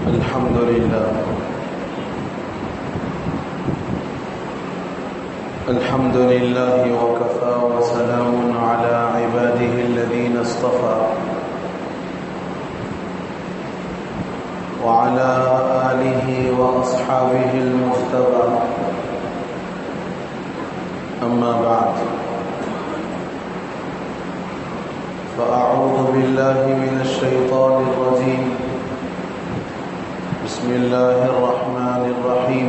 الحمد لله وكفى وسلام على عباده الذين اصطفى وعلى آله وأصحابه المجتبى أما بعد فأعوذ بالله من الشيطان الرجيم بسم الله الرحمن الرحيم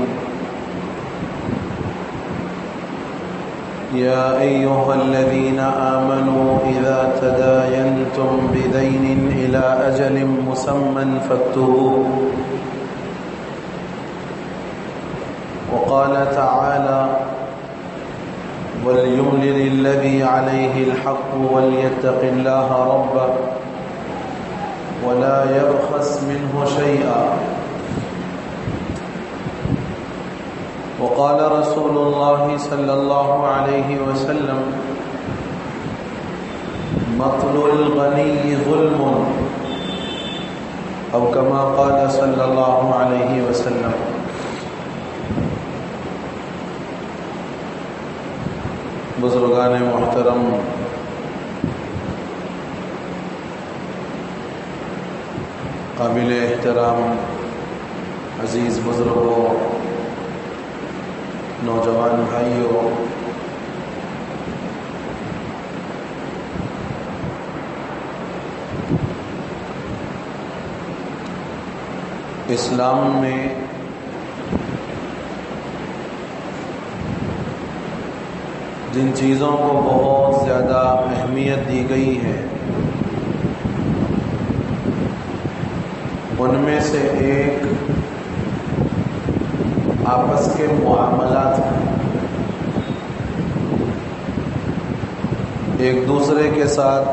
يا أيها الذين آمنوا إذا تداينتم بدين إلى أجل مسمى فاكتبوه وقال تعالى وليملل الذي عليه الحق وليتق الله ربه ولا يبخس منه شيئا وقال رسول الله صلى الله عليه وسلم مطل الغني ظلم أو كما قال صلى الله عليه وسلم. بزرگان محترم، قابل احترام عزیز بزرگوں، نوجوان بھائیوں، اسلام میں جن چیزوں کو بہت زیادہ اہمیت دی گئی ہے ان میں سے ایک آپس کے معاملات ہیں. ایک دوسرے کے ساتھ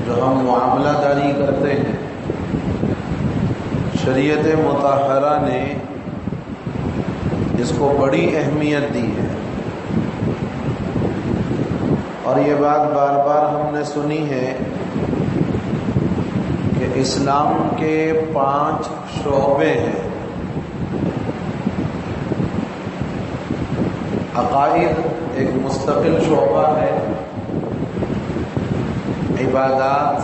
جو ہم معاملہ داری کرتے ہیں، شریعت مطہرہ نے اس کو بڑی اہمیت دی ہے، اور یہ بات بار بار ہم نے سنی ہے کہ اسلام کے 5 شعبے ہیں. عقائد ایک مستقل شعبہ ہے، عبادات،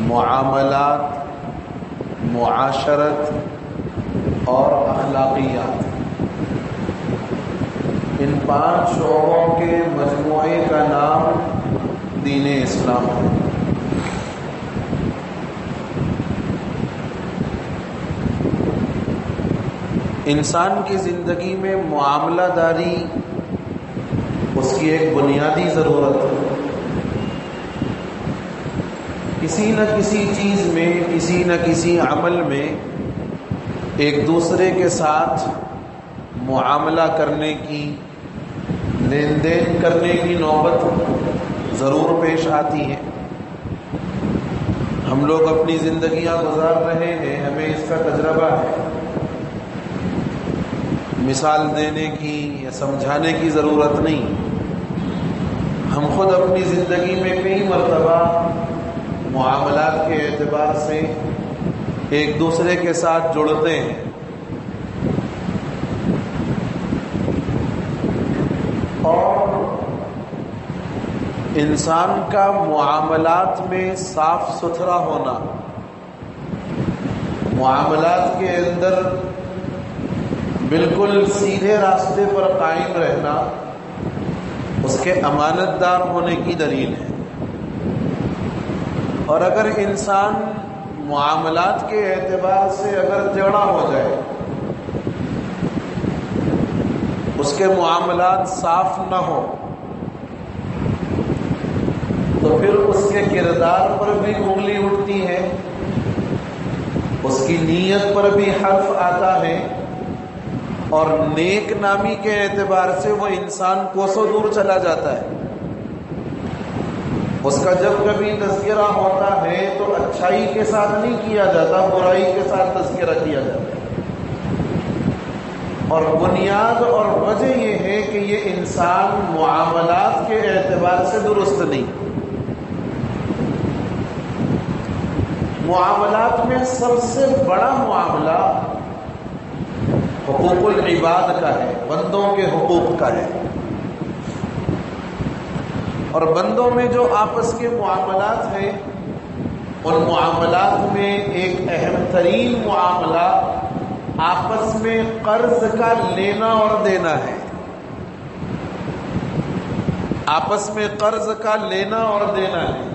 معاملات، معاشرت اور اخلاقیات. ان 5 شعبوں کے مجموعے کا نام دین اسلام ہے. انسان کی زندگی میں معاملہ داری اس کی ایک بنیادی ضرورت ہے. کسی نہ کسی چیز میں، کسی نہ کسی عمل میں ایک دوسرے کے ساتھ معاملہ کرنے کی، لین دین کرنے کی نوبت ضرور پیش آتی ہے. ہم لوگ اپنی زندگیاں گزار رہے ہیں، ہمیں اس کا تجربہ ہے. مثال دینے کی یا سمجھانے کی ضرورت نہیں. ہم خود اپنی زندگی میں کئی مرتبہ معاملات کے اعتبار سے ایک دوسرے کے ساتھ جڑتے ہیں. اور انسان کا معاملات میں صاف ستھرا ہونا، معاملات کے اندر بالکل سیدھے راستے پر قائم رہنا اس کے امانت دار ہونے کی دلیل ہے. اور اگر انسان معاملات کے اعتبار سے اگر ٹیڑھا ہو جائے، اس کے معاملات صاف نہ ہو، تو پھر اس کے کردار پر بھی انگلی اٹھتی ہے، اس کی نیت پر بھی حرف آتا ہے، اور نیک نامی کے اعتبار سے وہ انسان کوسوں دور چلا جاتا ہے. اس کا جب کبھی تذکرہ ہوتا ہے تو اچھائی کے ساتھ نہیں کیا جاتا، برائی کے ساتھ تذکرہ کیا جاتا ہے. اور بنیاد اور وجہ یہ ہے کہ یہ انسان معاملات کے اعتبار سے درست نہیں. معاملات میں سب سے بڑا معاملہ حقوق العباد کا ہے، بندوں کے حقوق کا ہے. اور بندوں میں جو آپس کے معاملات ہیں، ان معاملات میں ایک اہم ترین معاملہ آپس میں قرض کا لینا اور دینا ہے. آپس میں قرض کا لینا اور دینا ہے.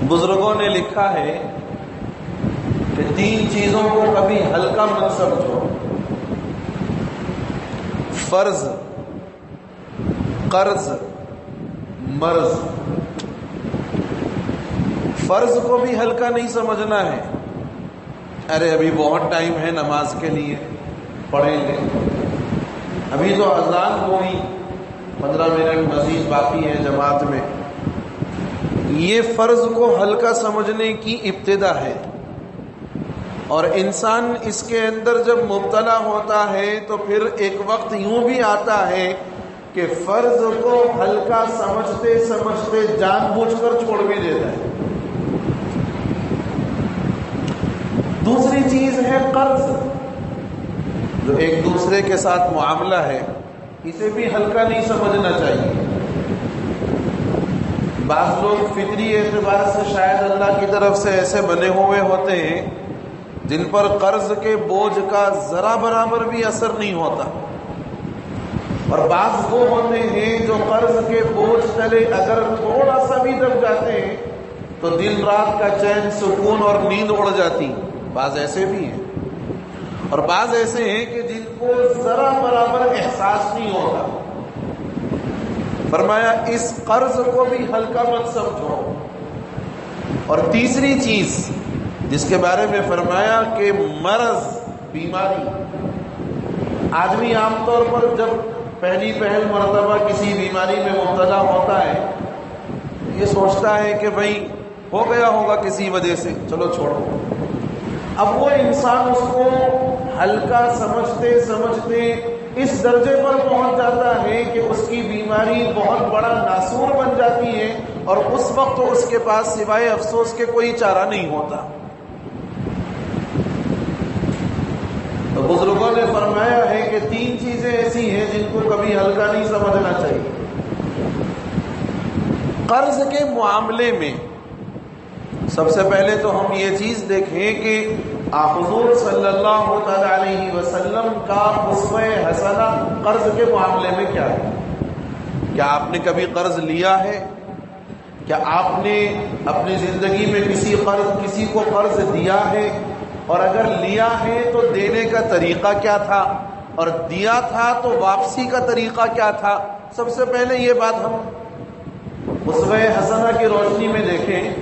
بزرگوں نے لکھا ہے کہ 3 چیزوں کو کبھی ہلکا مت سمجھو: فرض، قرض، مرض. فرض کو بھی ہلکا نہیں سمجھنا ہے. ارے ابھی بہت ٹائم ہے نماز کے لیے، پڑھیں گے. ابھی جو اذان ہوئی 15 منٹ مزید باقی ہے جماعت میں. یہ فرض کو ہلکا سمجھنے کی ابتدا ہے. اور انسان اس کے اندر جب مبتلا ہوتا ہے تو پھر ایک وقت یوں بھی آتا ہے کہ فرض کو ہلکا سمجھتے سمجھتے جان بوجھ کر چھوڑ بھی دیتا ہے. دوسری چیز ہے قرض، جو ایک دوسرے کے ساتھ معاملہ ہے. اسے بھی ہلکا نہیں سمجھنا چاہیے. بعض لوگ فطری اعتبار سے شاید اللہ کی طرف سے ایسے بنے ہوئے ہوتے ہیں جن پر قرض کے بوجھ کا ذرا برابر بھی اثر نہیں ہوتا. اور بعض وہ ہوتے ہیں جو قرض کے بوجھ تلے اگر تھوڑا سا بھی دب جاتے ہیں تو دن رات کا چین، سکون اور نیند اڑ جاتی. بعض ایسے بھی ہیں. اور بعض ایسے ہیں کہ جن کو ذرا برابر احساس نہیں ہوتا. فرمایا اس قرض کو بھی ہلکا مت سمجھو. اور تیسری چیز جس کے بارے میں فرمایا کہ مرض، بیماری. آدمی عام طور پر جب پہلی مرتبہ کسی بیماری میں مبتلا ہوتا ہے یہ سوچتا ہے کہ بھائی ہو گیا ہوگا کسی وجہ سے، چلو چھوڑو. اب وہ انسان اس کو ہلکا سمجھتے سمجھتے اس درجے پر پہنچ جاتا ہے کہ اس کی بیماری بہت بڑا ناسور بن جاتی ہے اور اس وقت اس کے پاس سوائے افسوس کے کوئی چارہ نہیں ہوتا. تو بزرگوں نے فرمایا ہے کہ 3 چیزیں ایسی ہیں جن کو کبھی ہلکا نہیں سمجھنا چاہیے. قرض کے معاملے میں سب سے پہلے تو ہم یہ چیز دیکھیں کہ حضور صلی اللہ تعالی علیہ وسلم کا اسوہ حسنہ قرض کے معاملے میں کیا ہے. کیا آپ نے کبھی قرض لیا ہے؟ کیا آپ نے اپنی زندگی میں کسی کو قرض دیا ہے؟ اور اگر لیا ہے تو دینے کا طریقہ کیا تھا؟ اور دیا تھا تو واپسی کا طریقہ کیا تھا؟ سب سے پہلے یہ بات ہم اسوہ حسنہ کی روشنی میں دیکھیں.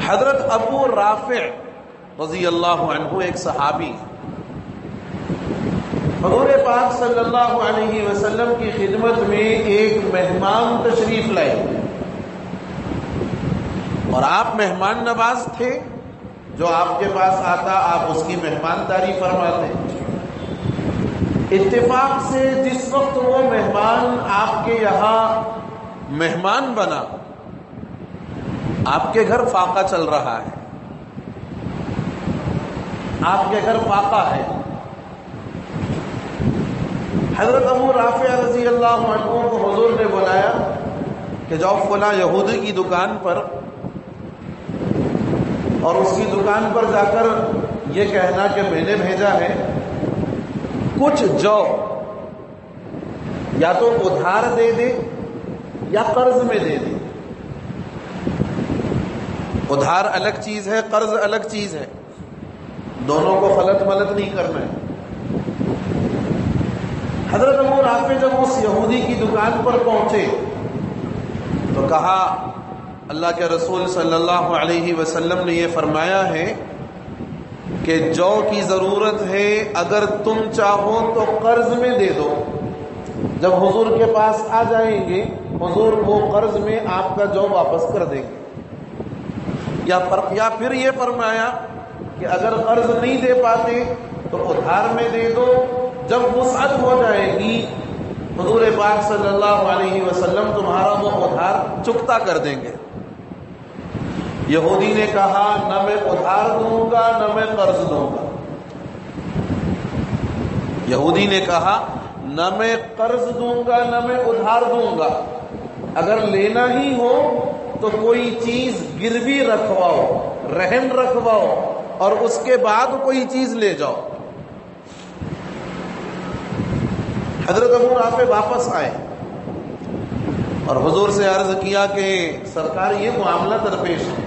حضرت ابو رافع رضی اللہ عنہ ایک صحابی حضور پاک صلی اللہ علیہ وسلم کی خدمت میں ایک مہمان تشریف لائے اور آپ مہمان نواز تھے. جو آپ کے پاس آتا آپ اس کی مہمانداری فرماتے. اتفاق سے جس وقت وہ مہمان آپ کے یہاں مہمان بنا، آپ کے گھر فاقہ چل رہا ہے. آپ کے گھر فاقہ ہے. حضرت ابو رافع رضی اللہ عنہ کو حضور نے بلایا کہ جاؤ فلاں یہودی کی دکان پر اور اس کی دکان پر جا کر یہ کہنا کہ میں نے بھیجا ہے کچھ جو یا تو ادھار دے دے یا قرض میں دے دے. ادھار الگ چیز ہے، قرض الگ چیز ہے. دونوں کو خلط ملط نہیں کرنا ہے. حضرت ابو رافع جب اس یہودی کی دکان پر پہنچے تو کہا اللہ کے رسول صلی اللہ علیہ وسلم نے یہ فرمایا ہے کہ جو کی ضرورت ہے اگر تم چاہو تو قرض میں دے دو. جب حضور کے پاس آ جائیں گے حضور وہ قرض میں آپ کا جو واپس کر دیں گے. یا پھر یہ فرمایا کہ اگر قرض نہیں دے پاتے تو ادھار میں دے دو. جب وسعت ہو جائے گی حضور پاک صلی اللہ علیہ وسلم تمہارا وہ ادھار چکتا کر دیں گے۔ یہودی نے کہا نہ میں ادھار دوں گا نہ میں قرض دوں گا۔ یہودی نے کہا نہ میں قرض دوں گا نہ میں ادھار دوں گا، اگر لینا ہی ہو تو کوئی چیز گروی رکھواؤ، رہن رکھواؤ، اور اس کے بعد کوئی چیز لے جاؤ۔ حضرت ابو رافع واپس آئے اور حضور سے عرض کیا کہ سرکار یہ معاملہ درپیش ہے،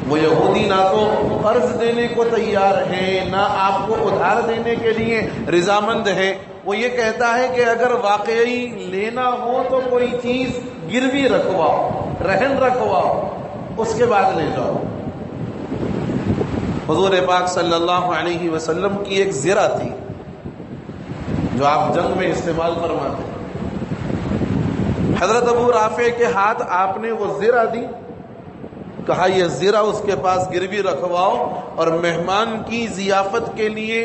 وہ یہودی نہ تو قرض دینے کو تیار ہے نہ آپ کو ادھار دینے کے لیے رضامند ہے، وہ یہ کہتا ہے کہ اگر واقعی لینا ہو تو کوئی چیز گروی رکھواؤ، رہن رکھواؤ، اس کے بعد لے جاؤ۔ حضور پاک صلی اللہ علیہ وسلم کی ایک زرہ تھی جو آپ جنگ میں استعمال فرماتے ہیں۔ حضرت ابو رافع کے ہاتھ آپ نے وہ زرہ دی، کہا یہ زرہ اس کے پاس گروی رکھواؤ اور مہمان کی ضیافت کے لیے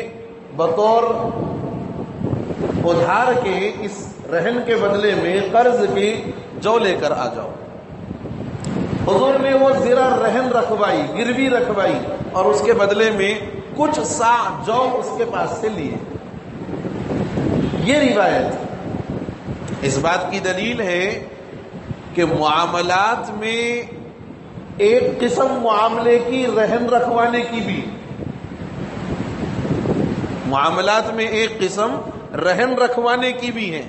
بطور ادھار کے اس رہن کے بدلے میں قرض کے جو لے کر آ جاؤ۔ حضور نے وہ زرہ رہن رکھوائی، گروی رکھوائی، اور اس کے بدلے میں کچھ سا جو اس کے پاس سے لیے۔ یہ روایت اس بات کی دلیل ہے کہ معاملات میں ایک قسم معاملے کی رہن رکھوانے کی بھی، معاملات میں ایک قسم رہن رکھوانے کی بھی ہے،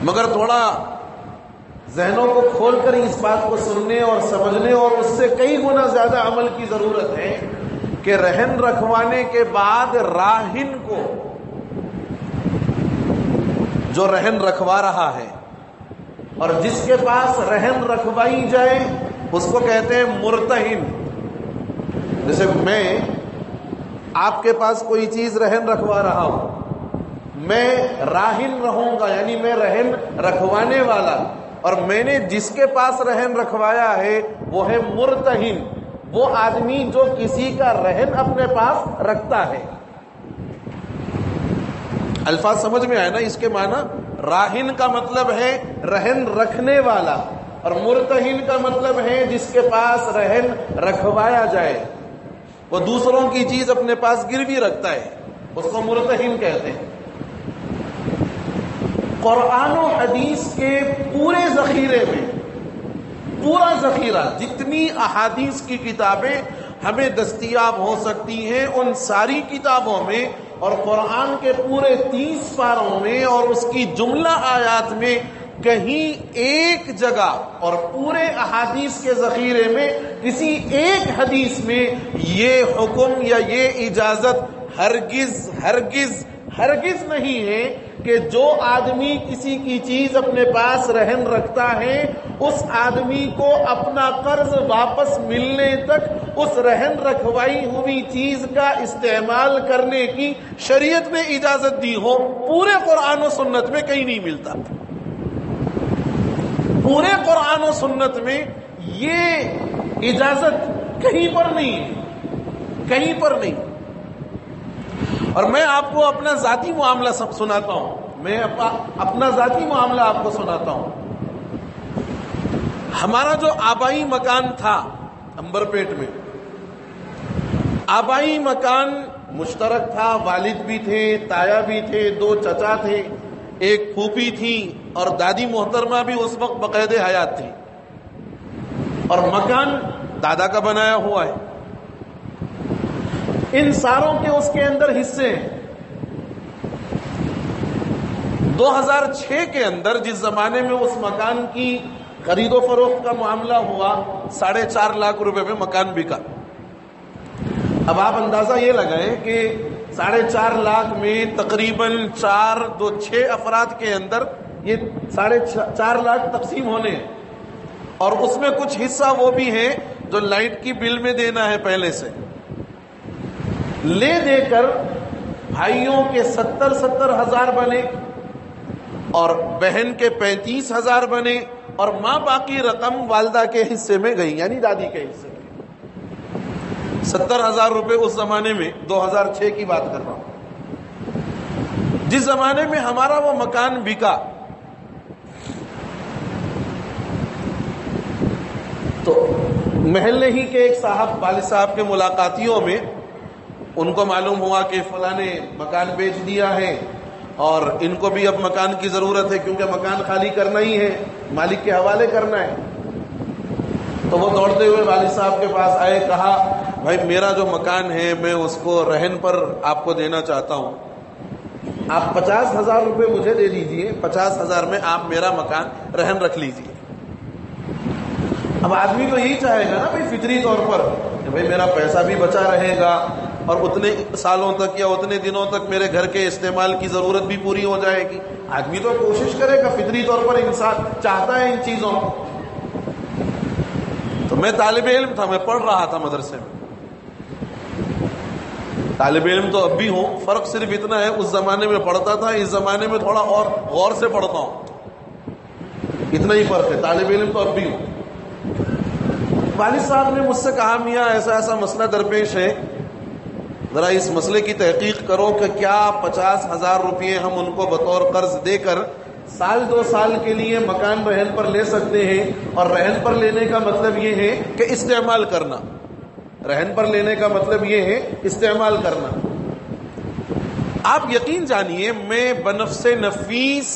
مگر تھوڑا ذہنوں کو کھول کر اس بات کو سننے اور سمجھنے اور اس سے کئی گنا زیادہ عمل کی ضرورت ہے کہ رہن رکھوانے کے بعد راہن کو، جو رہن رکھوا رہا ہے اور جس کے پاس رہن رکھوائی جائے، اس کو کہتے ہیں مرتہن۔ جیسے میں آپ کے پاس کوئی چیز رہن رکھوا رہا ہوں، میں راہن رہوں گا، یعنی میں رہن رکھوانے والا، اور میں نے جس کے پاس رہن رکھوایا ہے وہ ہے مرتہن، وہ آدمی جو کسی کا رہن اپنے پاس رکھتا ہے۔ الفاظ سمجھ میں آئے نا؟ اس کے معنی راہن کا مطلب ہے رہن رکھنے والا، اور مرتہن کا مطلب ہے جس کے پاس رہن رکھوایا جائے، وہ دوسروں کی چیز اپنے پاس گروی رکھتا ہے، اس کو مرتہن کہتے ہیں۔ قرآن و حدیث کے پورے ذخیرے میں، پورا ذخیرہ، جتنی احادیث کی کتابیں ہمیں دستیاب ہو سکتی ہیں، ان ساری کتابوں میں اور قرآن کے پورے 30 پاروں میں اور اس کی جملہ آیات میں کہیں ایک جگہ اور پورے احادیث کے ذخیرے میں کسی ایک حدیث میں یہ حکم یا یہ اجازت ہرگز ہرگز ہرگز نہیں ہے کہ جو آدمی کسی کی چیز اپنے پاس رہن رکھتا ہے، اس آدمی کو اپنا قرض واپس ملنے تک اس رہن رکھوائی ہوئی چیز کا استعمال کرنے کی شریعت نے اجازت دی ہو۔ پورے قرآن و سنت میں کہیں نہیں ملتا، پورے قرآن و سنت میں یہ اجازت کہیں پر نہیں ہے، کہیں پر نہیں۔ اور میں آپ کو اپنا ذاتی معاملہ سب سناتا ہوں، میں اپنا ذاتی معاملہ آپ کو سناتا ہوں۔ ہمارا جو آبائی مکان تھا امبر پیٹ میں، آبائی مکان مشترک تھا، والد بھی تھے، تایا بھی تھے، 2 چچا تھے، ایک پھوپھی تھی اور دادی محترمہ بھی اس وقت بقید حیات تھی، اور مکان دادا کا بنایا ہوا ہے۔ ان ساروں کے اس کے اندر حصے ہیں۔ 2006 کے اندر جس زمانے میں اس مکان کی خرید و فروخت کا معاملہ ہوا، 4.5 لاکھ روپے میں مکان بکا۔ اب آپ اندازہ یہ لگائیں کہ 4.5 لاکھ میں تقریباً 6 افراد کے اندر یہ 4.5 لاکھ تقسیم ہونے ہیں، اور اس میں کچھ حصہ وہ بھی ہے جو لائٹ کی بل میں دینا ہے پہلے سے۔ لے دے کر بھائیوں کے 70 ہزار بنے اور بہن کے 35 ہزار بنے، اور ماں باقی رقم والدہ کے حصے میں گئی، یعنی دادی کے حصے میں 70 ہزار روپے اس زمانے میں، 2006 کی بات کر رہا ہوں۔ جس زمانے میں ہمارا وہ مکان بکا تو محلے ہی کے ایک صاحب والد صاحب کے ملاقاتیوں میں ان کو معلوم ہوا کہ فلاں نے مکان بیچ دیا ہے اور ان کو بھی اب مکان کی ضرورت ہے کیونکہ مکان خالی کرنا ہی ہے، مالک کے حوالے کرنا ہے۔ تو وہ دوڑتے ہوئے والد صاحب کے پاس آئے، کہا بھائی میرا جو مکان ہے میں اس کو رہن پر آپ کو دینا چاہتا ہوں، آپ 50,000 روپے مجھے دے دیجئے، 50,000 میں آپ میرا مکان رہن رکھ لیجئے۔ اب آدمی تو یہی چاہے گا نا بھائی فطری طور پر کہ بھائی میرا پیسہ بھی بچا رہے گا اور اتنے سالوں تک یا اتنے دنوں تک میرے گھر کے استعمال کی ضرورت بھی پوری ہو جائے گی۔ آدمی تو کوشش کرے گا، فطری طور پر انسان چاہتا ہے ان چیزوں کو۔ تو میں طالب علم تھا، میں پڑھ رہا تھا مدرسے میں، طالب علم تو اب بھی ہوں، فرق صرف اتنا ہے اس زمانے میں پڑھتا تھا، اس زمانے میں تھوڑا اور غور سے پڑھتا ہوں، اتنا ہی فرق ہے، طالب علم تو اب بھی ہوں۔ والد صاحب نے مجھ سے کہا میاں ایسا ایسا مسئلہ درپیش ہے، ذرا اس مسئلے کی تحقیق کرو کہ کیا 50,000 روپئے ہم ان کو بطور قرض دے کر سال 2 سال کے لیے مکان رہن پر لے سکتے ہیں؟ اور رہن پر لینے کا مطلب یہ ہے کہ استعمال کرنا، رہن پر لینے کا مطلب یہ ہے استعمال کرنا۔ آپ یقین جانیے میں بنفس نفیس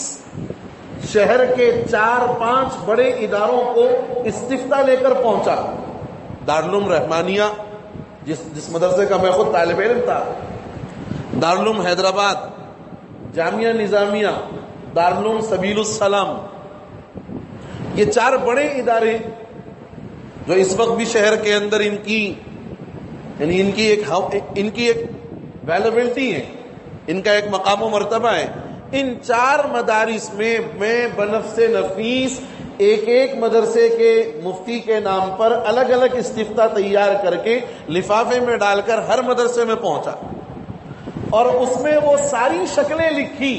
شہر کے 4-5 بڑے اداروں کو استفتاء لے کر پہنچا، دارالعلوم رحمانیہ جس مدرسے کا میں خود طالب علم تھا، دارالعلوم حیدرآباد، جامعہ نظامیہ، دارالعلوم سبیل السلام، یہ 4 بڑے ادارے جو اس وقت بھی شہر کے اندر ان کی ایک ویلیبلٹی ہے، ان کا ایک مقام و مرتبہ ہے، ان 4 مدارس میں بنفس نفیس ایک مدرسے کے مفتی کے نام پر الگ الگ استفتاء تیار کر کے لفافے میں ڈال کر ہر مدرسے میں پہنچا، اور اس میں وہ ساری شکلیں لکھی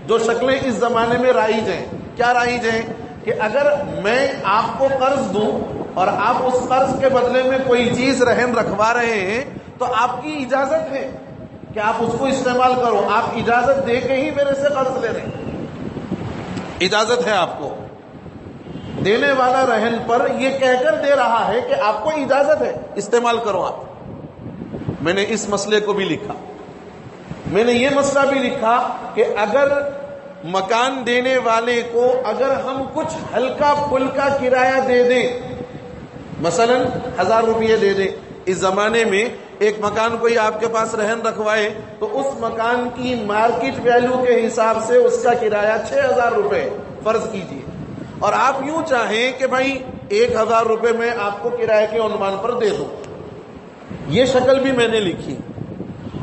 جو شکلیں اس زمانے میں رائج ہیں۔ کیا رائج ہیں؟ کہ اگر میں آپ کو قرض دوں اور آپ اس قرض کے بدلے میں کوئی چیز رہن رکھوا رہے ہیں تو آپ کی اجازت ہے کہ آپ اس کو استعمال کرو، آپ اجازت دے کے ہی میرے سے قرض لے رہے ہیں، اجازت ہے آپ کو۔ دینے والا رہن پر یہ کہہ کر دے رہا ہے کہ آپ کو اجازت ہے، استعمال کرو آپ۔ میں نے اس مسئلے کو بھی لکھا، میں نے یہ مسئلہ بھی لکھا کہ اگر مکان دینے والے کو اگر ہم کچھ ہلکا پھلکا کرایہ دے دیں، مثلا 1000 روپئے دے دیں، اس زمانے میں ایک مکان کوئی آپ کے پاس رہن رکھوائے تو اس مکان کی مارکیٹ ویلیو کے حساب سے اس کا کرایہ 6000 روپے فرض کیجئے، اور آپ یوں چاہیں کہ بھائی 1000 روپے میں آپ کو کرایہ کے عنوان پر دے دوں، یہ شکل بھی میں نے لکھی۔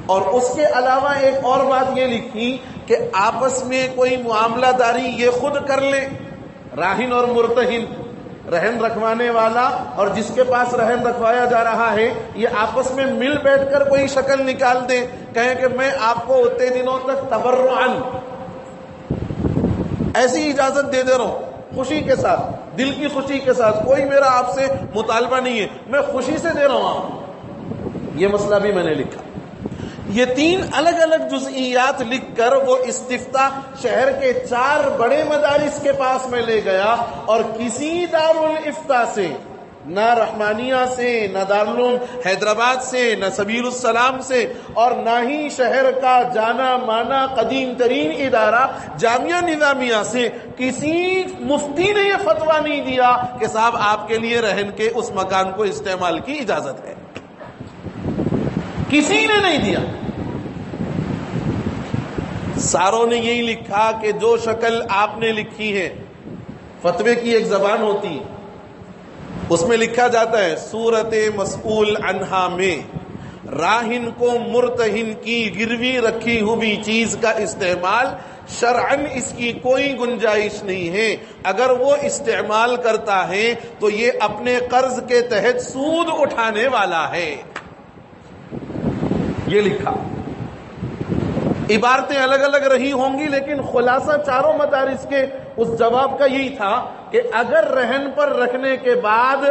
اور اس کے علاوہ ایک اور بات یہ لکھی کہ آپس میں کوئی معاملہ داری یہ خود کر لیں، راہن اور مرتہن، رہن رکھوانے والا اور جس کے پاس رہن رکھوایا جا رہا ہے، یہ آپس میں مل بیٹھ کر کوئی شکل نکال دیں، کہیں کہ میں آپ کو اتنے دنوں تک تبرعاً ایسی اجازت دے رہا ہوں، خوشی کے ساتھ، دل کی خوشی کے ساتھ، کوئی میرا آپ سے مطالبہ نہیں ہے، میں خوشی سے دے رہا ہوں۔ یہ مسئلہ بھی میں نے لکھا۔ یہ 3 الگ الگ جزئیات لکھ کر وہ استفتاء شہر کے 4 بڑے مدارس کے پاس میں لے گیا، اور کسی دارالافتاء سے، نہ رحمانیہ سے، نہ دارالعلوم حیدرآباد سے، نہ سبیل السلام سے، اور نہ ہی شہر کا جانا مانا قدیم ترین ادارہ جامعہ نظامیہ سے کسی مفتی نے یہ فتویٰ نہیں دیا کہ صاحب آپ کے لیے رہن کے اس مکان کو استعمال کی اجازت ہے، کسی نے نہیں دیا۔ ساروں نے یہی لکھا کہ جو شکل آپ نے لکھی ہے، فتوے کی ایک زبان ہوتی ہے، اس میں لکھا جاتا ہے صورت مسئول عنہا میں راہن کو مرتہن کی گروی رکھی ہوئی چیز کا استعمال شرعاً اس کی کوئی گنجائش نہیں ہے، اگر وہ استعمال کرتا ہے تو یہ اپنے قرض کے تحت سود اٹھانے والا ہے، یہ لکھا۔ عبارتیں الگ الگ رہی ہوں گی لیکن خلاصہ چاروں مدارس کے اس جواب کا یہی تھا کہ اگر رہن پر رکھنے کے بعد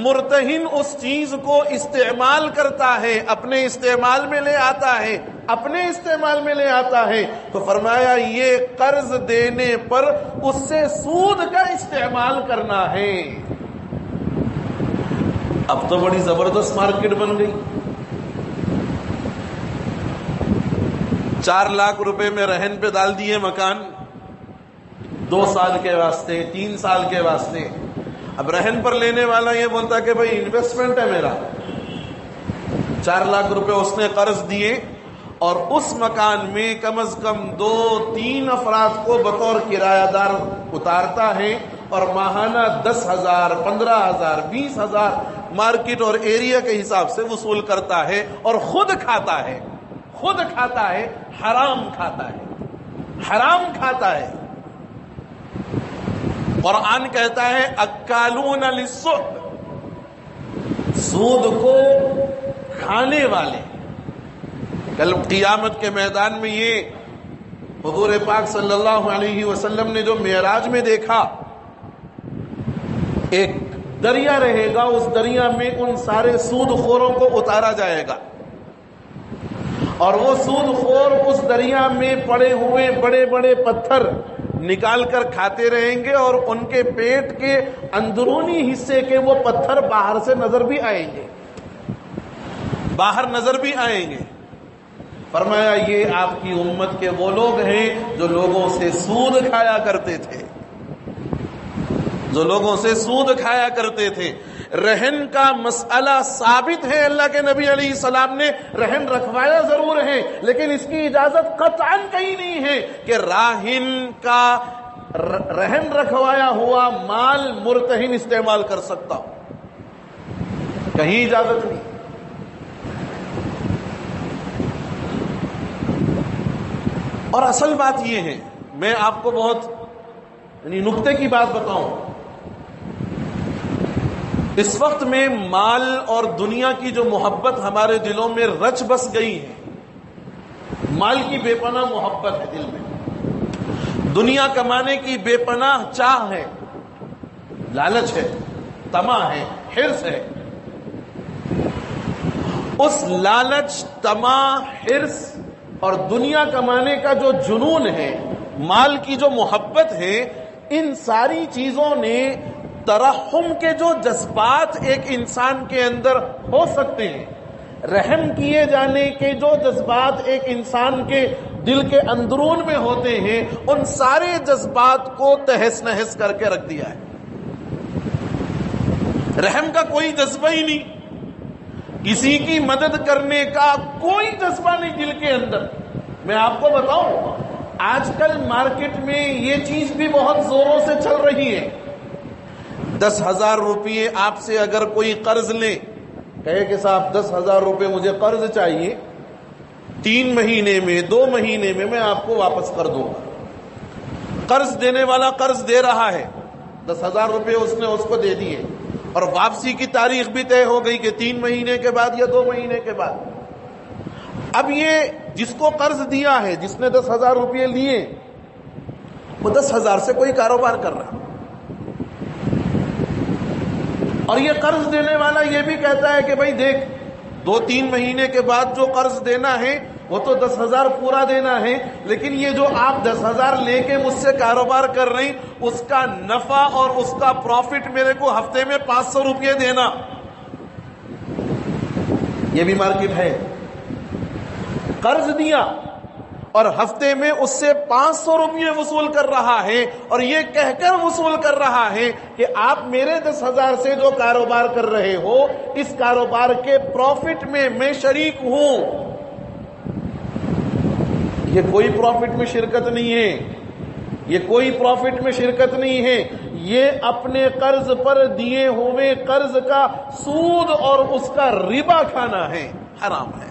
مرتہن اس چیز کو استعمال کرتا ہے، اپنے استعمال میں لے آتا ہے، اپنے استعمال میں لے آتا ہے تو فرمایا یہ قرض دینے پر اس سے سود کا استعمال کرنا ہے۔ اب تو بڑی زبردست مارکیٹ بن گئی۔ 4 لاکھ روپے میں رہن پہ ڈال دیے مکان، 2 سال کے واسطے، 3 سال کے واسطے۔ اب رہن پر لینے والا یہ بولتا کہ بھائی انویسٹمنٹ ہے میرا، 4 لاکھ روپے اس نے قرض دیے اور اس مکان میں کم از کم 2-3 افراد کو بطور کرایہ دار اتارتا ہے اور ماہانہ 10,000 15,000 20,000 مارکیٹ اور ایریا کے حساب سے وصول کرتا ہے اور خود کھاتا ہے، حرام کھاتا ہے۔ قرآن کہتا ہے اکالون للسحت، سود کو کھانے والے۔ کل قیامت کے میدان میں یہ حضور پاک صلی اللہ علیہ وسلم نے جو معراج میں دیکھا، ایک دریا رہے گا، اس دریا میں ان سارے سود خوروں کو اتارا جائے گا اور وہ سود خور اس دریا میں پڑے ہوئے بڑے بڑے پتھر نکال کر کھاتے رہیں گے اور ان کے پیٹ کے اندرونی حصے کے وہ پتھر باہر سے نظر بھی آئیں گے۔ فرمایا یہ آپ کی امت کے وہ لوگ ہیں جو لوگوں سے سود کھایا کرتے تھے۔ رہن کا مسئلہ ثابت ہے، اللہ کے نبی علیہ السلام نے رہن رکھوایا ضرور ہے، لیکن اس کی اجازت قطعاً کہیں نہیں ہے کہ راہن کا رہن رکھوایا ہوا مال مرتہن استعمال کر سکتا ہو، کہیں اجازت نہیں۔ اور اصل بات یہ ہے، میں آپ کو بہت نکتے کی بات بتاؤں، اس وقت میں مال اور دنیا کی جو محبت ہمارے دلوں میں رچ بس گئی ہے، مال کی بے پناہ محبت ہے دل میں، دنیا کمانے کی بے پناہ چاہ ہے، لالچ ہے، طمع ہے، حرص ہے۔ اس لالچ، طمع، حرص اور دنیا کمانے کا جو جنون ہے، مال کی جو محبت ہے، ان ساری چیزوں نے ترحم کے جو جذبات ایک انسان کے اندر ہو سکتے ہیں، رحم کیے جانے کے جو جذبات ایک انسان کے دل کے اندرون میں ہوتے ہیں، ان سارے جذبات کو تہس نہس کر کے رکھ دیا ہے۔ رحم کا کوئی جذبہ ہی نہیں، کسی کی مدد کرنے کا کوئی جذبہ نہیں دل کے اندر۔ میں آپ کو بتاؤں، آج کل مارکیٹ میں یہ چیز بھی بہت زوروں سے چل رہی ہے۔ 10,000 روپے آپ سے اگر کوئی قرض لے، کہے کہ صاحب 10,000 روپے مجھے قرض چاہیے، 3 مہینے میں 2 مہینے میں آپ کو واپس کر دوں گا۔ قرض دینے والا قرض دے رہا ہے، 10,000 روپے اس نے اس کو دے دیے اور واپسی کی تاریخ بھی طے ہو گئی کہ 3 مہینے کے بعد یا 2 مہینے کے بعد۔ اب یہ جس کو قرض دیا ہے، جس نے 10,000 روپے لیے، وہ 10,000 سے کوئی کاروبار کر رہا، اور یہ قرض دینے والا یہ بھی کہتا ہے کہ بھائی دیکھ 2-3 مہینے کے بعد جو قرض دینا ہے وہ تو 10,000 پورا دینا ہے، لیکن یہ جو آپ 10,000 لے کے مجھ سے کاروبار کر رہی، اس کا نفع اور اس کا پروفٹ میرے کو ہفتے میں 500 روپے دینا۔ یہ بھی مارکیٹ ہے، قرض دیا اور ہفتے میں اس سے 500 روپے وصول کر رہا ہے اور یہ کہہ کر وصول کر رہا ہے کہ آپ میرے 10,000 سے جو کاروبار کر رہے ہو، اس کاروبار کے پروفٹ میں میں شریک ہوں۔ یہ کوئی پروفٹ میں شرکت نہیں ہے، یہ اپنے قرض پر دیے ہوئے قرض کا سود اور اس کا ربا کھانا ہے، حرام ہے۔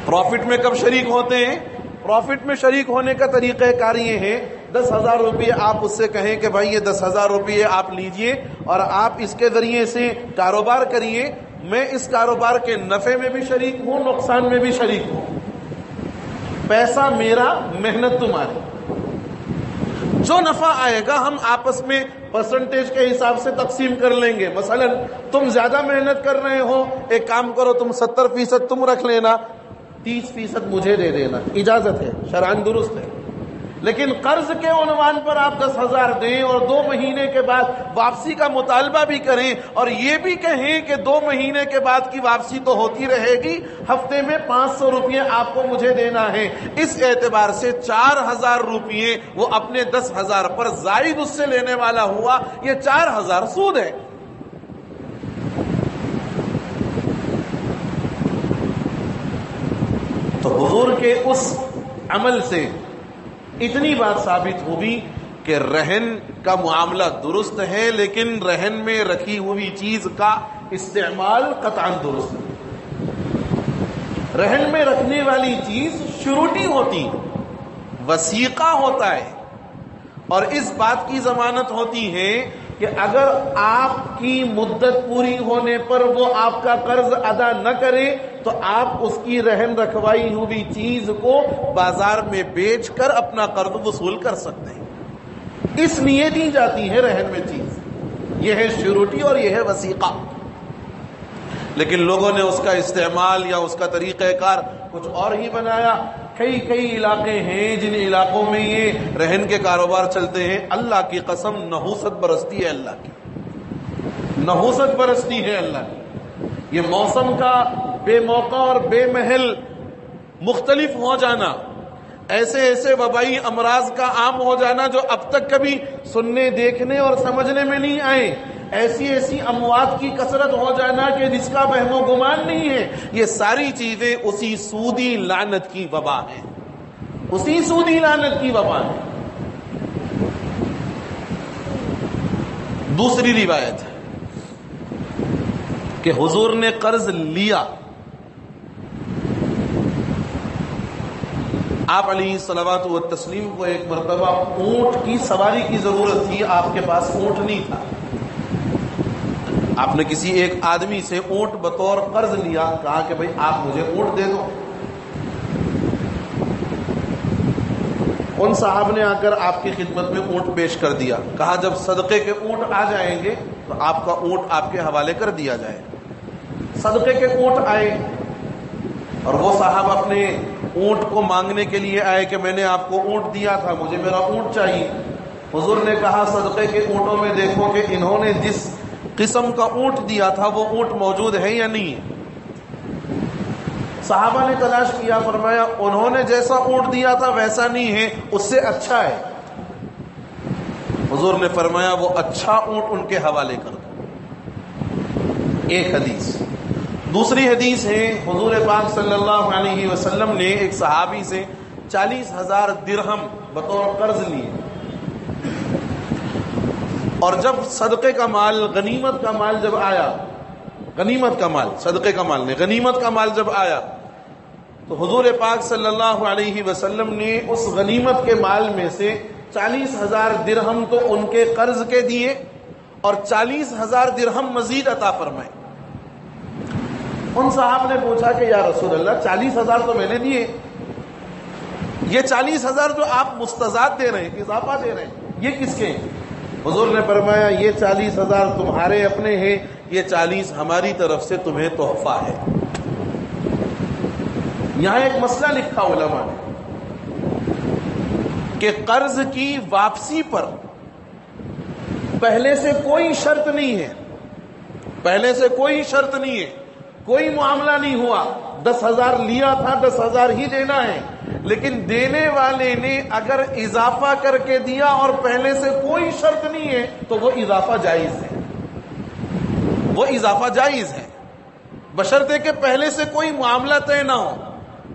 پروفٹ میں کب شریک ہوتے ہیں؟ پروفٹ میں شریک ہونے کا طریقہ کار یہ ہے، 10,000 روپے آپ اس سے کہیں کہ بھائی یہ 10,000 روپے آپ لیجئے اور آپ اس کے ذریعے سے کاروبار کریے، میں اس کاروبار کے نفع میں بھی شریک ہوں، نقصان میں بھی شریک ہوں، پیسہ میرا، محنت تمہاری، جو نفع آئے گا ہم آپس میں پرسنٹیج کے حساب سے تقسیم کر لیں گے۔ مثلا تم زیادہ محنت کر رہے ہو، ایک کام کرو، تم 70% تم رکھ لینا، 30% مجھے دے دینا، اجازت ہے، شرعاً درست ہے۔ لیکن قرض کے عنوان پر آپ 10,000 دیں اور 2 مہینے کے بعد واپسی کا مطالبہ بھی کریں اور یہ بھی کہیں کہ 2 مہینے کے بعد کی واپسی تو ہوتی رہے گی، ہفتے میں 500 روپے آپ کو مجھے دینا ہے، اس اعتبار سے 4,000 روپے وہ اپنے 10,000 پر زائد اس سے لینے والا ہوا، یہ 4,000 سود ہے۔ تو حضور کے اس عمل سے اتنی بات ثابت ہوئی کہ رہن کا معاملہ درست ہے، لیکن رہن میں رکھی ہوئی چیز کا استعمال قطعاً درست ہے۔ رہن میں رکھنے والی چیز شروٹی ہوتی، وثیقہ ہوتا ہے، اور اس بات کی ضمانت ہوتی ہے کہ اگر آپ کی مدت پوری ہونے پر وہ آپ کا قرض ادا نہ کرے تو آپ اس کی رہن رکھوائی ہوئی چیز کو بازار میں بیچ کر اپنا قرض وصول کر سکتے ہیں۔ اس لیے دی جاتی ہے رہن میں چیز، یہ ہے شروٹی اور یہ ہے وثیقہ۔ لیکن لوگوں نے اس کا استعمال یا اس کا طریقہ کار کچھ اور ہی بنایا۔ کئی علاقے ہیں جن علاقوں میں یہ رہن کے کاروبار چلتے ہیں، اللہ کی قسم نحوست برستی ہے، اللہ کی نحوست برستی ہے اللہ کی۔ یہ موسم کا بے موقع اور بے محل مختلف ہو جانا، ایسے وبائی امراض کا عام ہو جانا جو اب تک کبھی سننے، دیکھنے اور سمجھنے میں نہیں آئے، ایسی اموات کی کثرت ہو جانا کہ جس کا وہم و گمان نہیں ہے، یہ ساری چیزیں اسی سودی لعنت کی وبا ہیں، اسی سودی لعنت کی وبا ہے۔ دوسری روایت ہے کہ حضور نے قرض لیا، آپ علیہ الصلوۃ والتسلیم کو ایک مرتبہ اونٹ کی سواری کی ضرورت تھی، آپ کے پاس اونٹ نہیں تھا، آپ نے کسی ایک آدمی سے اونٹ بطور قرض لیا، کہا کہ بھئی آپ مجھے اونٹ دے دو۔ ان صاحب نے آ کر آپ کی خدمت میں اونٹ پیش کر دیا، کہا جب صدقے کے اونٹ آ جائیں گے تو آپ کا اونٹ آپ کے حوالے کر دیا جائے۔ صدقے کے اونٹ آئے اور وہ صاحب اپنے اونٹ کو مانگنے کے لیے آئے کہ میں نے آپ کو اونٹ دیا تھا، مجھے میرا اونٹ چاہیے۔ حضور نے کہا صدقے کے اونٹوں میں دیکھو کہ انہوں نے جس قسم کا اونٹ دیا تھا وہ اونٹ موجود ہے یا نہیں ہے۔ صحابہ نے تلاش کیا، فرمایا انہوں نے جیسا اونٹ دیا تھا ویسا نہیں ہے، اس سے اچھا ہے۔ حضور نے فرمایا وہ اچھا اونٹ ان کے حوالے کر دو۔ ایک حدیث۔ دوسری حدیث ہے حضور پاک صلی اللہ علیہ وسلم نے ایک صحابی سے 40,000 درہم بطور قرض لیے، اور جب صدقے کا مال، غنیمت کا مال جب آیا، غنیمت کا مال، صدقے کا مال نہیں، غنیمت کا مال جب آیا تو حضور پاک صلی اللہ علیہ وسلم نے اس غنیمت کے مال میں سے 40,000 درہم تو ان کے قرض کے دیے اور 40,000 درہم مزید عطا فرمائے۔ ان صاحب نے پوچھا کہ یا رسول اللہ 40,000 تو میں نے دیے، یہ 40,000 جو آپ مستزاد دے رہے ہیں، اضافہ دے رہے ہیں، یہ کس کے ہیں؟ حضور نے فرمایا یہ 40,000 تمہارے اپنے ہیں، یہ 40 ہماری طرف سے تمہیں تحفہ ہے۔ یہاں ایک مسئلہ لکھا علماء نے کہ قرض کی واپسی پر پہلے سے کوئی شرط نہیں ہے، پہلے سے کوئی شرط نہیں ہے، کوئی معاملہ نہیں ہوا، 10,000 لیا تھا 10,000 ہی دینا ہے، لیکن دینے والے نے اگر اضافہ کر کے دیا اور پہلے سے کوئی شرط نہیں ہے تو وہ اضافہ جائز ہے، وہ اضافہ جائز ہے، بشرطے کہ پہلے سے کوئی معاملہ طے نہ ہو،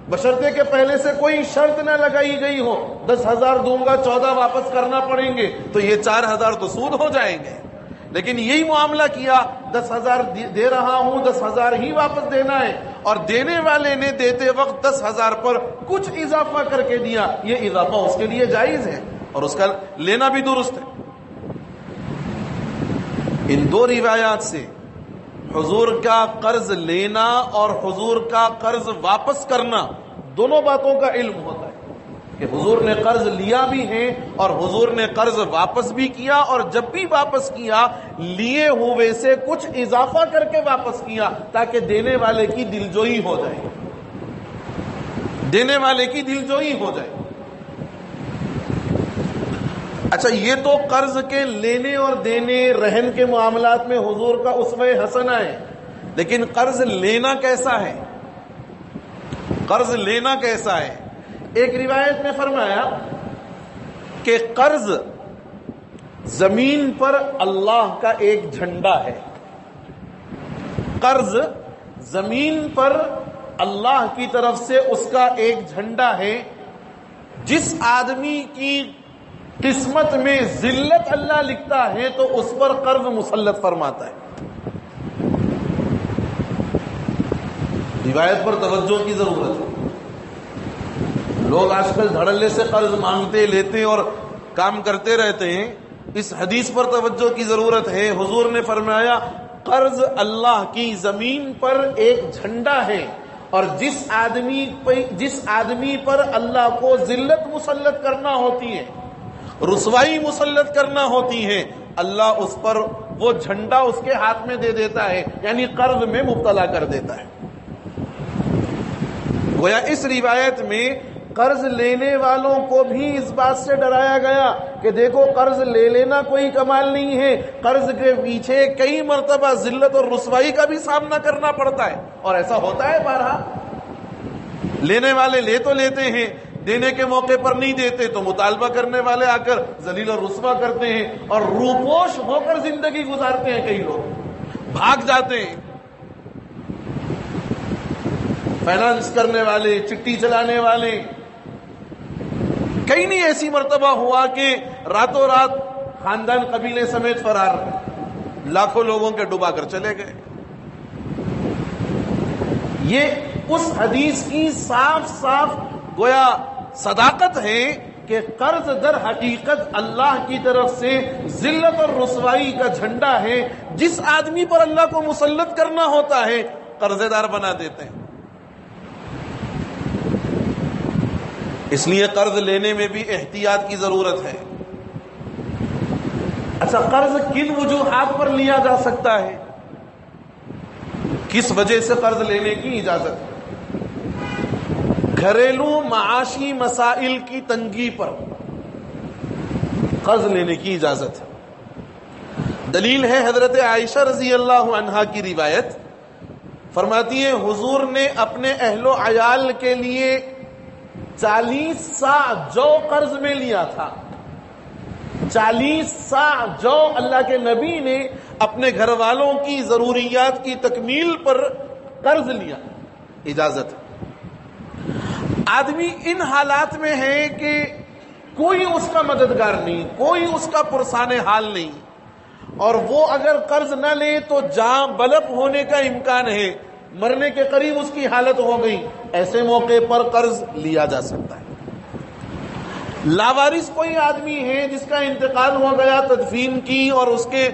بشرطے کہ پہلے سے کوئی شرط نہ لگائی گئی ہو 10,000 دوں گا 14 واپس کرنا پڑیں گے تو یہ 4,000 تو سود ہو جائیں گے۔ لیکن یہی معاملہ کیا 10,000 دے رہا ہوں 10,000 ہی واپس دینا ہے، اور دینے والے نے دیتے وقت 10,000 پر کچھ اضافہ کر کے دیا، یہ اضافہ اس کے لیے جائز ہے اور اس کا لینا بھی درست ہے۔ ان دو روایات سے حضور کا قرض لینا اور حضور کا قرض واپس کرنا دونوں باتوں کا علم ہوتا ہے کہ حضور نے قرض لیا بھی ہے اور حضور نے قرض واپس بھی کیا، اور جب بھی واپس کیا لیے ہوئے سے کچھ اضافہ کر کے واپس کیا تاکہ دینے والے کی دلجوئی ہو جائے۔ دینے والے کی دلجوئی ہو جائے۔ اچھا، یہ تو قرض کے لینے اور دینے رہن کے معاملات میں حضور کا اسوہ حسنہ ہے، لیکن قرض لینا کیسا ہے؟ قرض لینا کیسا ہے؟ ایک روایت میں فرمایا کہ قرض زمین پر اللہ کا ایک جھنڈا ہے۔ قرض زمین پر اللہ کی طرف سے اس کا ایک جھنڈا ہے۔ جس آدمی کی قسمت میں ذلت اللہ لکھتا ہے تو اس پر قرض مسلط فرماتا ہے۔ روایت پر توجہ کی ضرورت ہے۔ لوگ آج کل دھڑلے سے قرض مانگتے لیتے اور کام کرتے رہتے ہیں۔ اس حدیث پر توجہ کی ضرورت ہے۔ حضور نے فرمایا قرض اللہ کی زمین پر ایک جھنڈا ہے، اور جس آدمی پر اللہ کو ذلت مسلط کرنا ہوتی ہے، رسوائی مسلط کرنا ہوتی ہے، اللہ اس پر وہ جھنڈا اس کے ہاتھ میں دے دیتا ہے، یعنی قرض میں مبتلا کر دیتا ہے۔ گویا اس روایت میں قرض لینے والوں کو بھی اس بات سے ڈرایا گیا کہ دیکھو قرض لے لینا کوئی کمال نہیں ہے، قرض کے پیچھے کئی مرتبہ ذلت اور رسوائی کا بھی سامنا کرنا پڑتا ہے، اور ایسا ہوتا ہے بارہا۔ لینے والے لے تو لیتے ہیں، دینے کے موقع پر نہیں دیتے تو مطالبہ کرنے والے آ کر ذلیل اور رسوا کرتے ہیں، اور روپوش ہو کر زندگی گزارتے ہیں۔ کئی لوگ بھاگ جاتے ہیں، فائنانس کرنے والے، چٹی چلانے والے۔ کئی نہیں ایسی مرتبہ ہوا کہ راتوں رات خاندان قبیلے سمیت فرار، لاکھوں لوگوں کے ڈبا کر چلے گئے۔ یہ اس حدیث کی صاف صاف گویا صداقت ہے کہ قرض در حقیقت اللہ کی طرف سے ذلت اور رسوائی کا جھنڈا ہے۔ جس آدمی پر اللہ کو مسلط کرنا ہوتا ہے قرضے دار بنا دیتے ہیں۔ اس لیے قرض لینے میں بھی احتیاط کی ضرورت ہے۔ اچھا، قرض کن وجوہات پر لیا جا سکتا ہے؟ کس وجہ سے قرض لینے کی اجازت ہے؟ گھریلو معاشی مسائل کی تنگی پر قرض لینے کی اجازت ہے۔ دلیل ہے حضرت عائشہ رضی اللہ عنہا کی روایت، فرماتی ہے حضور نے اپنے اہل و عیال کے لیے 40 صاع جو قرض میں لیا تھا۔ 40 صاع جو اللہ کے نبی نے اپنے گھر والوں کی ضروریات کی تکمیل پر قرض لیا۔ اجازت ہے۔ آدمی ان حالات میں ہے کہ کوئی اس کا مددگار نہیں، کوئی اس کا پرسان حال نہیں، اور وہ اگر قرض نہ لے تو جاں بلب ہونے کا امکان ہے، مرنے کے قریب اس کی حالت ہو گئی، ایسے موقع پر قرض لیا جا سکتا ہے۔ لاوارث کوئی آدمی ہے جس کا انتقال ہو گیا، تدفین کی اور اس کے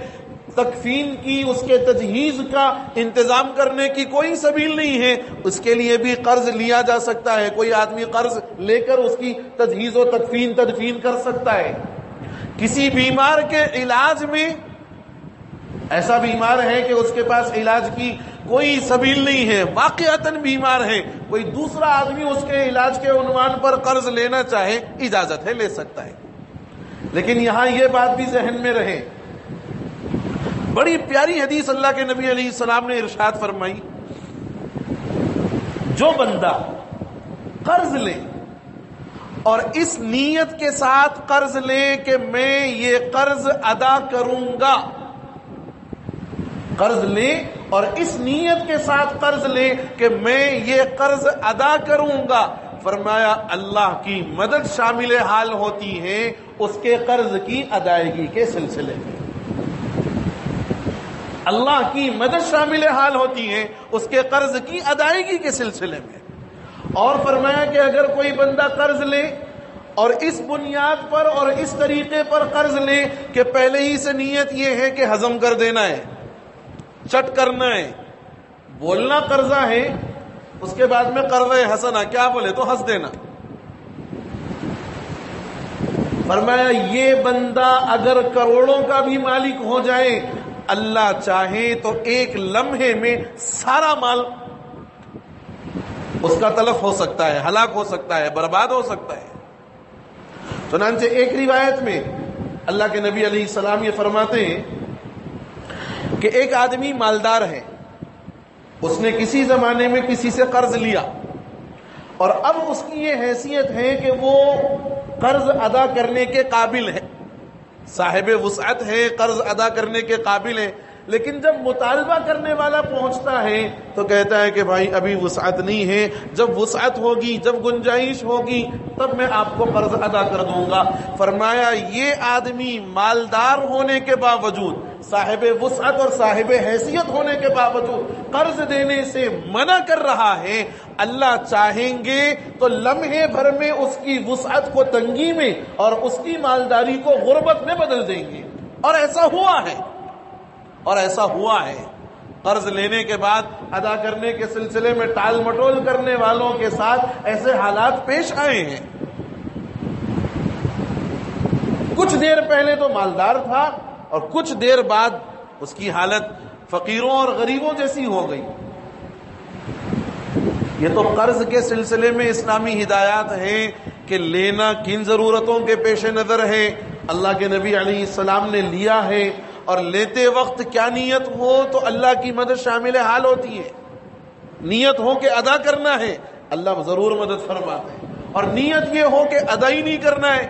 تکفین کی، اس کے تجہیز کا انتظام کرنے کی کوئی سبیل نہیں ہے، اس کے لیے بھی قرض لیا جا سکتا ہے۔ کوئی آدمی قرض لے کر اس کی تجہیز و تدفین کر سکتا ہے۔ کسی بیمار کے علاج میں، ایسا بیمار ہے کہ اس کے پاس علاج کی کوئی سبیل نہیں ہے، واقعتاً بیمار ہے، کوئی دوسرا آدمی اس کے علاج کے عنوان پر قرض لینا چاہے، اجازت ہے، لے سکتا ہے۔ لیکن یہاں یہ بات بھی ذہن میں رہے، بڑی پیاری حدیث اللہ کے نبی علیہ السلام نے ارشاد فرمائی، جو بندہ قرض لے اور اس نیت کے ساتھ قرض لے کہ میں یہ قرض ادا کروں گا، قرض لے اور اس نیت کے ساتھ قرض لے کہ میں یہ قرض ادا کروں گا، فرمایا اللہ کی مدد شامل حال ہوتی ہے اس کے قرض کی ادائیگی کے سلسلے میں۔ اللہ کی مدد شامل حال ہوتی ہے اس کے قرض کی ادائیگی کے سلسلے میں۔ اور فرمایا کہ اگر کوئی بندہ قرض لے اور اس بنیاد پر اور اس طریقے پر قرض لے کہ پہلے ہی سے نیت یہ ہے کہ ہضم کر دینا ہے، چٹ کرنا ہے، بولنا قرضہ ہے، اس کے بعد میں قرضہ حسنہ کیا بولے تو ہنس دینا، فرمایا یہ بندہ اگر کروڑوں کا بھی مالک ہو جائے، اللہ چاہے تو ایک لمحے میں سارا مال اس کا تلف ہو سکتا ہے، ہلاک ہو سکتا ہے، برباد ہو سکتا ہے۔ چنانچہ ایک روایت میں اللہ کے نبی علیہ السلام یہ فرماتے ہیں کہ ایک آدمی مالدار ہے، اس نے کسی زمانے میں کسی سے قرض لیا، اور اب اس کی یہ حیثیت ہے کہ وہ قرض ادا کرنے کے قابل ہے، صاحب وسعت ہے، قرض ادا کرنے کے قابل ہے، لیکن جب مطالبہ کرنے والا پہنچتا ہے تو کہتا ہے کہ بھائی ابھی وسعت نہیں ہے، جب وسعت ہوگی، جب گنجائش ہوگی تب میں آپ کو قرض ادا کر دوں گا۔ فرمایا یہ آدمی مالدار ہونے کے باوجود، صاحب وسعت اور صاحب حیثیت ہونے کے باوجود قرض دینے سے منع کر رہا ہے، اللہ چاہیں گے تو لمحے بھر میں اس کی وسعت کو تنگی میں اور اس کی مالداری کو غربت میں بدل دیں گے۔ اور ایسا ہوا ہے، اور ایسا ہوا ہے۔ قرض لینے کے بعد ادا کرنے کے سلسلے میں ٹال مٹول کرنے والوں کے ساتھ ایسے حالات پیش آئے ہیں۔ کچھ دیر پہلے تو مالدار تھا اور کچھ دیر بعد اس کی حالت فقیروں اور غریبوں جیسی ہو گئی۔ یہ تو قرض کے سلسلے میں اسلامی ہدایات ہیں کہ لینا کن ضرورتوں کے پیش نظر ہے۔ اللہ کے نبی علیہ السلام نے لیا ہے، اور لیتے وقت کیا نیت ہو تو اللہ کی مدد شامل حال ہوتی ہے۔ نیت ہو کہ ادا کرنا ہے، اللہ ضرور مدد فرماتے ہیں، اور نیت یہ ہو کہ ادا ہی نہیں کرنا ہے،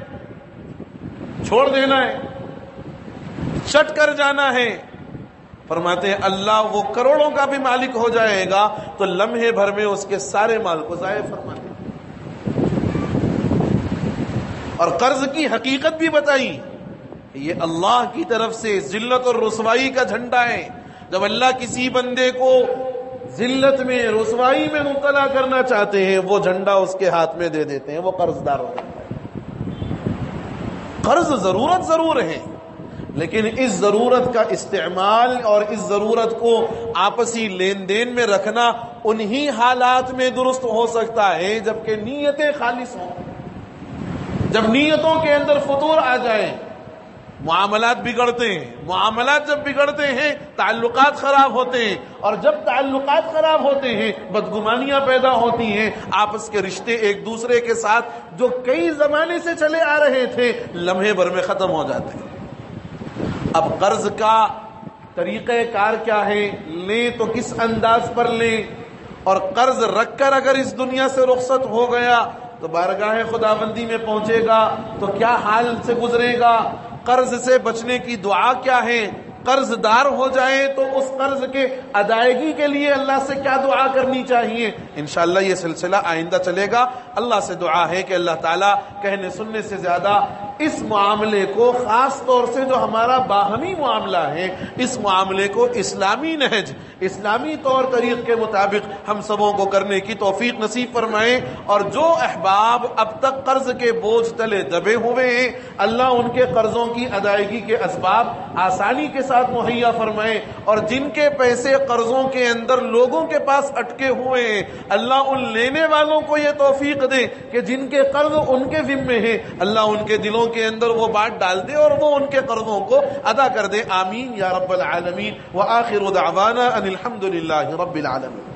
چھوڑ دینا ہے، چٹ کر جانا ہے، فرماتے ہیں اللہ وہ کروڑوں کا بھی مالک ہو جائے گا تو لمحے بھر میں اس کے سارے مال کو ضائع فرماتے ہیں۔ اور قرض کی حقیقت بھی بتائی، یہ اللہ کی طرف سے ذلت اور رسوائی کا جھنڈا ہے۔ جب اللہ کسی بندے کو ذلت میں، رسوائی میں مبتلا کرنا چاہتے ہیں، وہ جھنڈا اس کے ہاتھ میں دے دیتے ہیں، وہ قرض دار ہو جاتا ہے۔ قرض ضرورت ضرور ہے، لیکن اس ضرورت کا استعمال اور اس ضرورت کو آپسی لین دین میں رکھنا انہی حالات میں درست ہو سکتا ہے جبکہ نیتیں خالص ہوں۔ جب نیتوں کے اندر فطور آ جائے، معاملات بگڑتے ہیں، معاملات جب بگڑتے ہیں تعلقات خراب ہوتے ہیں، اور جب تعلقات خراب ہوتے ہیں بدگمانیاں پیدا ہوتی ہیں، آپس کے رشتے ایک دوسرے کے ساتھ جو کئی زمانے سے چلے آ رہے تھے لمحے بھر میں ختم ہو جاتے ہیں۔ اب قرض کا طریقہ کار کیا ہے، لیں تو کس انداز پر لیں، اور قرض رکھ کر اگر اس دنیا سے رخصت ہو گیا تو بارگاہ خداوندی میں پہنچے گا تو کیا حال سے گزرے گا، قرض سے بچنے کی دعا کیا ہے، قرض دار ہو جائے تو اس قرض کے ادائیگی کے لیے اللہ سے کیا دعا کرنی چاہیے، انشاءاللہ یہ سلسلہ آئندہ چلے گا۔ اللہ سے دعا ہے کہ اللہ تعالیٰ کہنے سننے سے زیادہ اس معاملے کو، خاص طور سے جو ہمارا باہمی معاملہ ہے، اس معاملے کو اسلامی نہج، اسلامی طور طریق کے مطابق ہم سبوں کو کرنے کی توفیق نصیب فرمائے، اور جو احباب اب تک قرض کے بوجھ تلے دبے ہوئے ہیں اللہ ان کے قرضوں کی ادائیگی کے اسباب آسانی کے ساتھ مہیا فرمائے، اور جن کے پیسے قرضوں کے اندر لوگوں کے پاس اٹکے ہوئے ہیں اللہ ان لینے والوں کو یہ توفیق دے کہ جن کے قرض ان کے ذمے ہیں اللہ ان کے دلوں کے اندر وہ بات ڈال دے اور وہ ان کے قرضوں کو ادا کر دے۔ آمین یا رب العالمین۔ وآخر دعوانا ان الحمد للہ رب العالمین۔